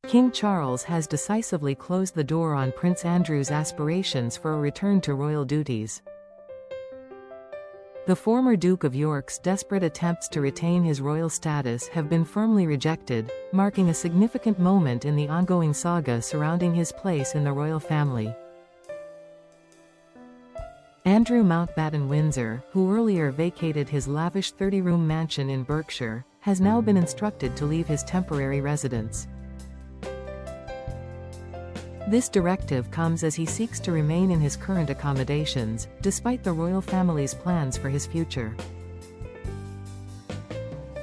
King Charles has decisively closed the door on Prince Andrew's aspirations for a return to royal duties. The former Duke of York's desperate attempts to retain his royal status have been firmly rejected, marking a significant moment in the ongoing saga surrounding his place in the royal family. Andrew Mountbatten Windsor, who earlier vacated his lavish 30-room mansion in Berkshire, has now been instructed to leave his temporary residence. This directive comes as he seeks to remain in his current accommodations, despite the royal family's plans for his future.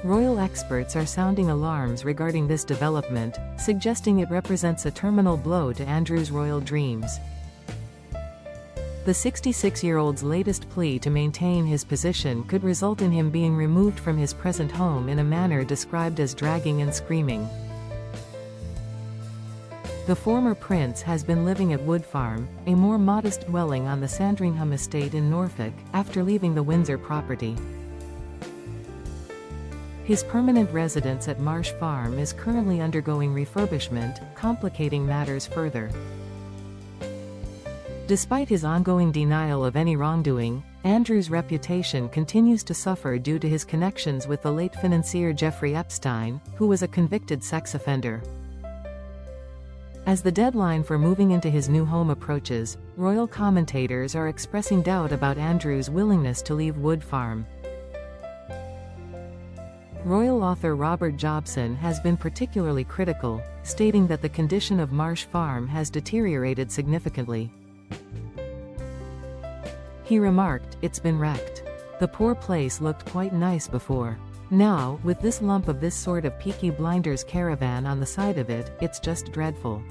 Royal experts are sounding alarms regarding this development, suggesting it represents a terminal blow to Andrew's royal dreams. The 66-year-old's latest plea to maintain his position could result in him being removed from his present home in a manner described as dragging and screaming. The former prince has been living at Wood Farm, a more modest dwelling on the Sandringham estate in Norfolk, after leaving the Windsor property. His permanent residence at Marsh Farm is currently undergoing refurbishment, complicating matters further. Despite his ongoing denial of any wrongdoing, Andrew's reputation continues to suffer due to his connections with the late financier Jeffrey Epstein, who was a convicted sex offender. As the deadline for moving into his new home approaches, royal commentators are expressing doubt about Andrew's willingness to leave Wood Farm. Royal author Robert Jobson has been particularly critical, stating that the condition of Marsh Farm has deteriorated significantly. He remarked, "It's been wrecked. The poor place looked quite nice before. Now, with this lump of this sort of Peaky Blinders caravan on the side of it, it's just dreadful."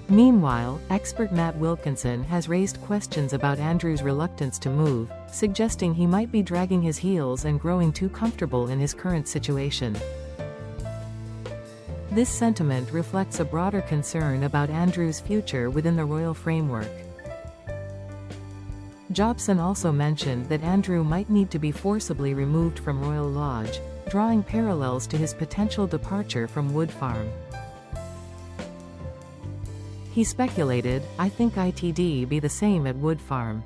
Meanwhile, expert Matt Wilkinson has raised questions about Andrew's reluctance to move, suggesting he might be dragging his heels and growing too comfortable in his current situation. This sentiment reflects a broader concern about Andrew's future within the royal framework. Jobson also mentioned that Andrew might need to be forcibly removed from Royal Lodge, drawing parallels to his potential departure from Wood Farm. He speculated, "I think it'd be the same at Wood Farm.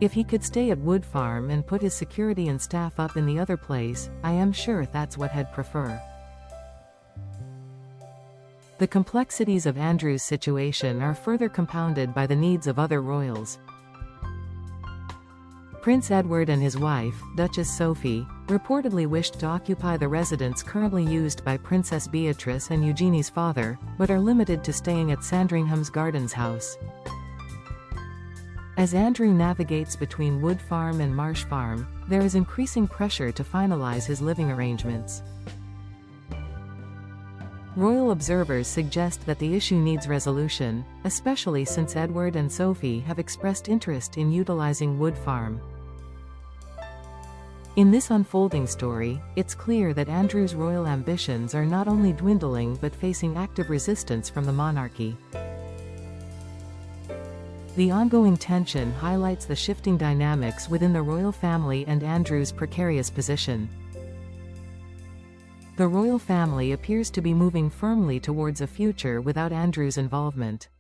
If he could stay at Wood Farm and put his security and staff up in the other place, I am sure that's what he'd prefer." The complexities of Andrew's situation are further compounded by the needs of other royals. Prince Edward and his wife, Duchess Sophie, reportedly wished to occupy the residence currently used by Princess Beatrice and Eugenie's father, but are limited to staying at Sandringham's Gardens house. As Andrew navigates between Wood Farm and Marsh Farm, there is increasing pressure to finalize his living arrangements. Royal observers suggest that the issue needs resolution, especially since Edward and Sophie have expressed interest in utilizing Wood Farm. In this unfolding story, it's clear that Andrew's royal ambitions are not only dwindling but facing active resistance from the monarchy. The ongoing tension highlights the shifting dynamics within the royal family and Andrew's precarious position. The royal family appears to be moving firmly towards a future without Andrew's involvement.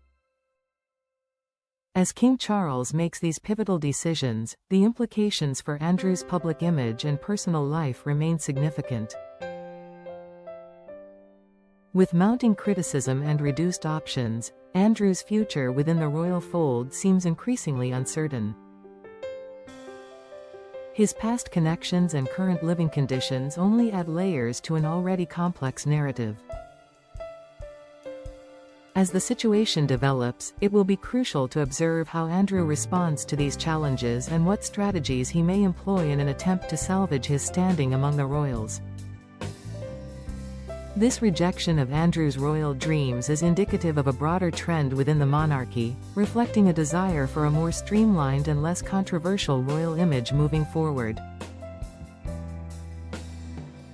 As King Charles makes these pivotal decisions, the implications for Andrew's public image and personal life remain significant. With mounting criticism and reduced options, Andrew's future within the royal fold seems increasingly uncertain. His past connections and current living conditions only add layers to an already complex narrative. As the situation develops, it will be crucial to observe how Andrew responds to these challenges and what strategies he may employ in an attempt to salvage his standing among the royals. This rejection of Andrew's royal dreams is indicative of a broader trend within the monarchy, reflecting a desire for a more streamlined and less controversial royal image moving forward.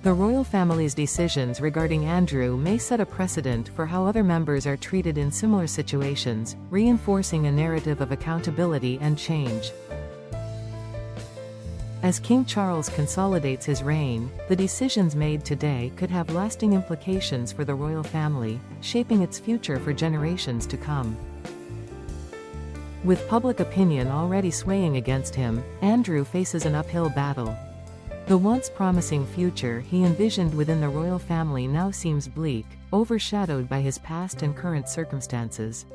The royal family's decisions regarding Andrew may set a precedent for how other members are treated in similar situations, reinforcing a narrative of accountability and change. As King Charles consolidates his reign, the decisions made today could have lasting implications for the royal family, shaping its future for generations to come. With public opinion already swaying against him, Andrew faces an uphill battle. The once promising future he envisioned within the royal family now seems bleak, overshadowed by his past and current circumstances.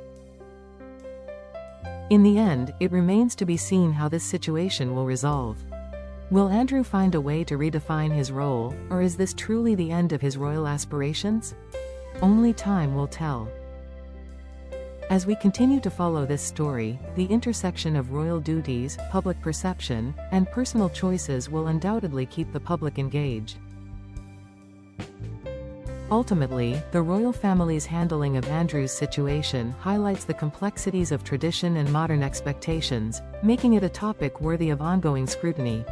In the end, it remains to be seen how this situation will resolve. Will Andrew find a way to redefine his role, or is this truly the end of his royal aspirations? Only time will tell. As we continue to follow this story, the intersection of royal duties, public perception, and personal choices will undoubtedly keep the public engaged. Ultimately, the royal family's handling of Andrew's situation highlights the complexities of tradition and modern expectations, making it a topic worthy of ongoing scrutiny.